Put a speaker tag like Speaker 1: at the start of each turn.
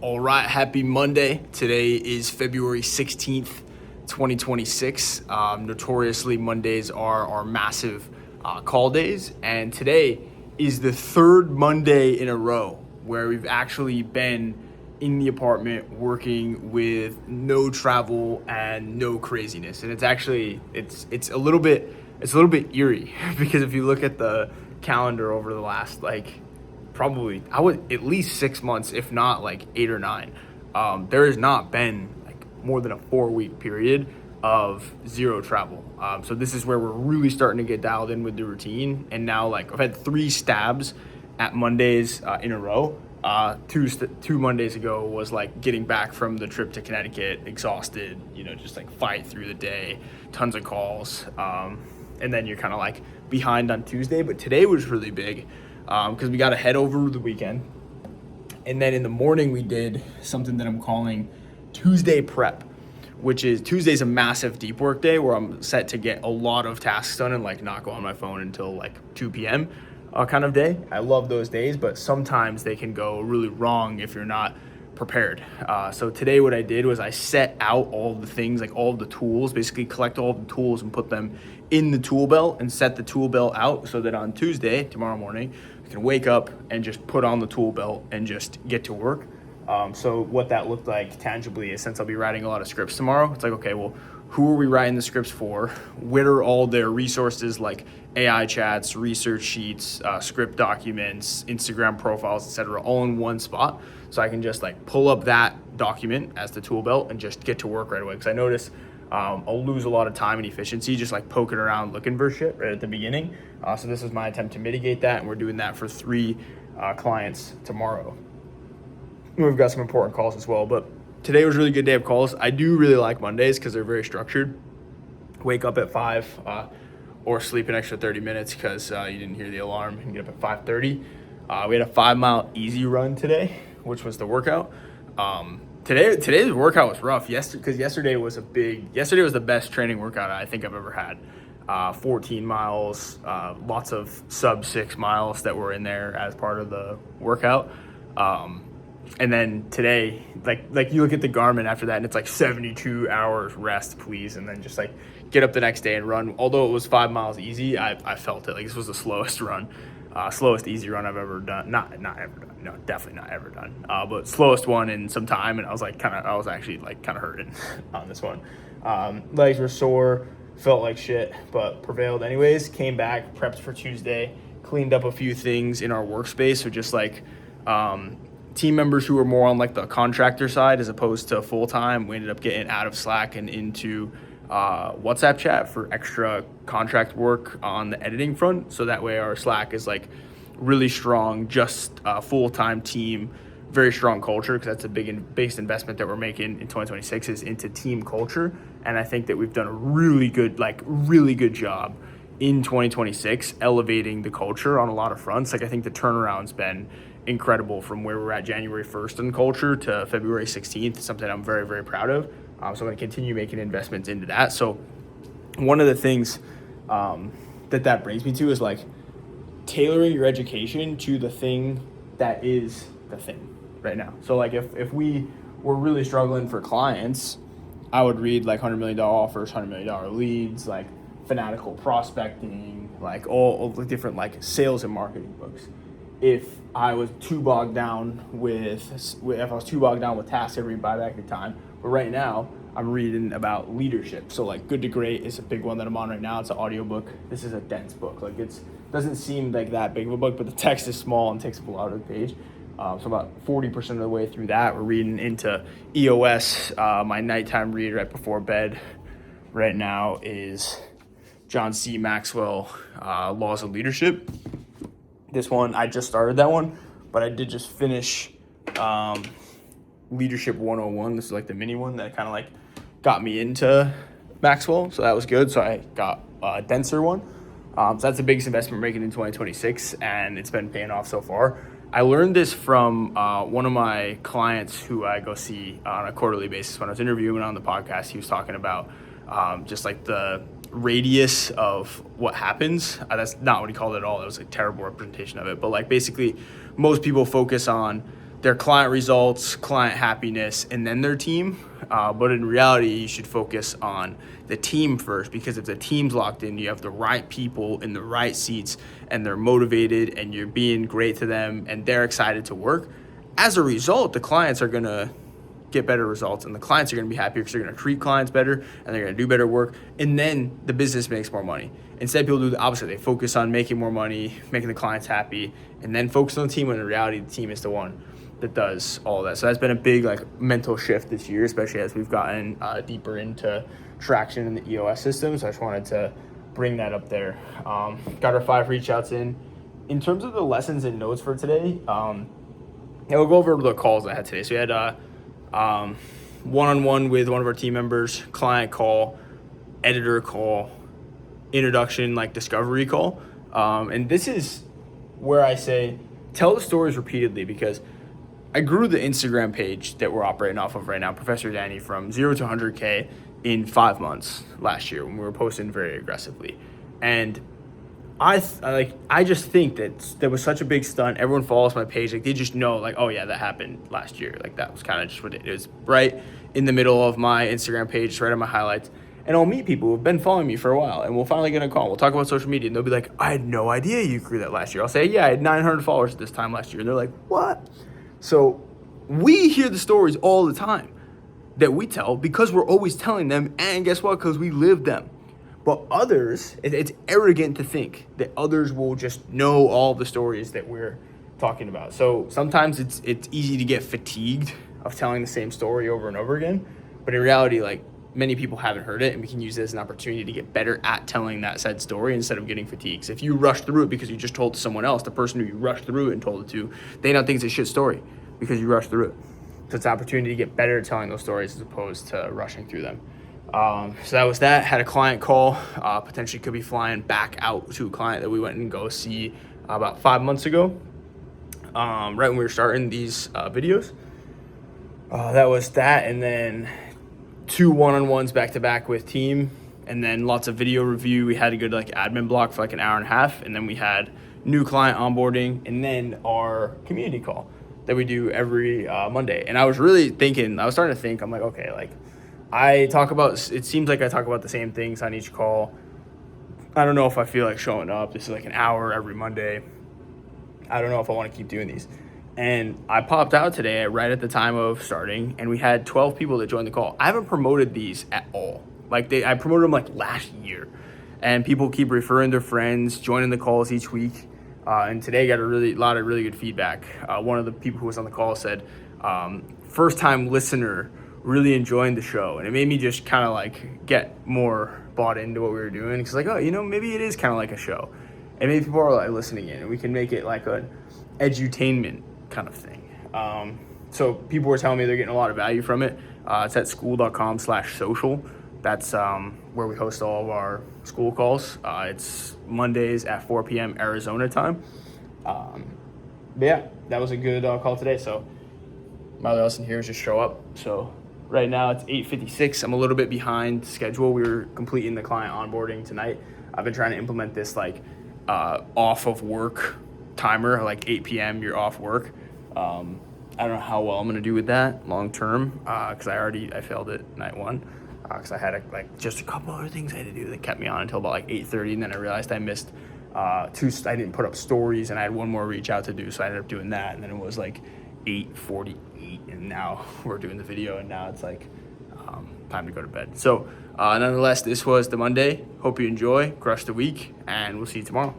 Speaker 1: All right, happy Monday. Today is February 16th, 2026. Notoriously, Mondays are our massive call days. And today is the third Monday in a row where we've actually been in the apartment working with no travel and no craziness. And it's actually, it's a little bit eerie because if you look at the calendar over the last probably I would at least 6 months, if not like 8 or 9. There has not been like more than a 4-week period of zero travel. So this is where we're really starting to get dialed in with the routine. And now I've had 3 stabs at Mondays in a row. Two Mondays ago was like getting back from the trip to Connecticut, exhausted, just like fight through the day, tons of calls. And then you're kind of like behind on Tuesday. But today was really big because we got to head over the weekend. And then in the morning, we did something that I'm calling Tuesday prep, which is Tuesday's a massive deep work day where I'm set to get a lot of tasks done and not go on my phone until 2 p.m. Kind of day. I love those days, but sometimes they can go really wrong if you're not prepared. So today what I did was I set out all the things, all the tools, basically collect all the tools and put them in the tool belt and set the tool belt out so that on Tuesday, tomorrow morning, I can wake up and just put on the tool belt and just get to work. So what that looked like tangibly is, since I'll be writing a lot of scripts tomorrow, it's okay, well, who are we writing the scripts for? Where are all their resources like AI chats, research sheets, script documents, Instagram profiles, etc., all in one spot? So I can just pull up that document as the tool belt and just get to work right away. Because I notice I'll lose a lot of time and efficiency just poking around looking for shit right at the beginning. So this is my attempt to mitigate that, and we're doing that for 3 clients tomorrow. We've got some important calls as well, but today was a really good day of calls. I do really like Mondays because they're very structured. Wake up at 5 or sleep an extra 30 minutes because you didn't hear the alarm, and get up at 5:30. We had a 5-mile easy run today, which was the workout. Today's workout was rough because yesterday was the best training workout I think I've ever had. 14 miles, lots of sub 6 miles that were in there as part of the workout. And then today, you look at the Garmin after that and it's 72 hours rest, please. And then just get up the next day and run. Although it was 5 miles easy, I felt it. This was the slowest easy run I've ever done. Not ever done. No, definitely not ever done. But slowest one in some time. And I was actually kind of hurting on this one. Legs were sore, felt like shit, but prevailed anyways. Came back, prepped for Tuesday, cleaned up a few things in our workspace. So just team members who were more on the contractor side as opposed to full-time, we ended up getting out of Slack and into WhatsApp chat for extra contract work on the editing front. So that way our Slack is really strong, just a full-time team, very strong culture, because that's a biggest investment that we're making in 2026 is into team culture. And I think that we've done a really good job in 2026 elevating the culture on a lot of fronts. I think the turnaround's been incredible from where we're at January 1st in culture to February 16th, something I'm very, very proud of. So I'm going to continue making investments into that. So one of the things that brings me to is tailoring your education to the thing that is the thing right now. So if we were really struggling for clients, I would read $100 million offers, $100 million leads, fanatical prospecting, all the different sales and marketing books. If I was too bogged down with tasks, I'd read Buy Back Your Time. But right now, I'm reading about leadership. So Good to Great is a big one that I'm on right now. It's an audiobook. This is a dense book. It doesn't seem that big of a book, but the text is small and takes up a lot of the page. So about 40% of the way through that, we're reading into EOS. My nighttime read right before bed right now is John C. Maxwell, Laws of Leadership. This one, I just started that one, but I did just finish Leadership 101. This is the mini one that kind of got me into Maxwell, so that was good. So I got a denser one. So that's the biggest investment we're making in 2026, and it's been paying off so far. I learned this from one of my clients who I go see on a quarterly basis. When I was interviewing on the podcast, he was talking about just the radius of what happens. That's not what he called it at all. It was a terrible representation of it. But basically, most people focus on their client results, client happiness, and then their team. But in reality, you should focus on the team first, because if the team's locked in, you have the right people in the right seats and they're motivated and you're being great to them and they're excited to work. As a result, the clients are going to get better results and the clients are going to be happier because they're going to treat clients better and they're going to do better work, and then the business makes more money. Instead, people do the opposite. They focus on making more money, making the clients happy, and then focus on the team, when in reality the team is the one that does all that. So that's been a big mental shift this year, especially as we've gotten deeper into traction in the EOS system. So I just wanted to bring that up there. Got our 5 reach outs in. In terms of the lessons and notes for today, we'll go over the calls I had today. So we had one-on-one with one of our team members, client call, editor call, introduction, discovery call. And this is where I say, tell the stories repeatedly, because I grew the Instagram page that we're operating off of right now, Professor Danny, from 0 to 100K in 5 months last year when we were posting very aggressively. And I just think that was such a big stunt. Everyone follows my page. They just know, oh yeah, that happened last year. That was kind of just what it was, right in the middle of my Instagram page, right on my highlights. And I'll meet people who've been following me for a while, and we'll finally get a call. We'll talk about social media, and they'll be like, I had no idea you grew that last year. I'll say, yeah, I had 900 followers at this time last year. And they're like, what? So we hear the stories all the time that we tell because we're always telling them, and guess what? Because we live them. But others, it's arrogant to think that others will just know all the stories that we're talking about. So sometimes it's easy to get fatigued of telling the same story over and over again. But in reality, many people haven't heard it, and we can use this as an opportunity to get better at telling that said story instead of getting fatigued. So if you rush through it because you just told it to someone else, the person who you rushed through it and told it to, they don't think it's a shit story because you rushed through it. So it's an opportunity to get better at telling those stories as opposed to rushing through them. So that was that. Had a client call, potentially could be flying back out to a client that we went and go see about 5 months ago, right when we were starting these videos. That was that, and then 2 one-on-ones back-to-back with team, and then lots of video review. We had a good admin block for an hour and a half, and then we had new client onboarding, and then our community call that we do every Monday. And I was really thinking, I was starting to think, I'm like, okay, it seems like I talk about the same things on each call. I don't know if I feel like showing up. This is an hour every Monday. I don't know if I want to keep doing these. And I popped out today right at the time of starting, and we had 12 people that joined the call. I haven't promoted these at all. I promoted them last year, and people keep referring their friends, joining the calls each week. And today got a lot of really good feedback. One of the people who was on the call said, first time listener, really enjoying the show. And it made me just kind of get more bought into what we were doing. Because maybe it is kind of like a show. And maybe people are listening in, and we can make it an edutainment kind of thing. So people were telling me they're getting a lot of value from it. It's at skool.com/social. That's where we host all of our school calls. It's Mondays at 4 p.m. Arizona time. But yeah, that was a good call today. So my other lesson here is just show up. So right now it's 8:56. I'm a little bit behind schedule. We were completing the client onboarding tonight. I've been trying to implement this off of work timer, 8 p.m. you're off work. I don't know how well I'm going to do with that long term, because I failed it night one, because I had just a couple other things I had to do that kept me on until about 8:30, and then I realized I missed I didn't put up stories, and I had one more reach out to do, so I ended up doing that, and then it was 8:48, and now we're doing the video, and now it's time to go to bed. So nonetheless, this was the Monday. Hope you enjoy, crush the week, and we'll see you tomorrow.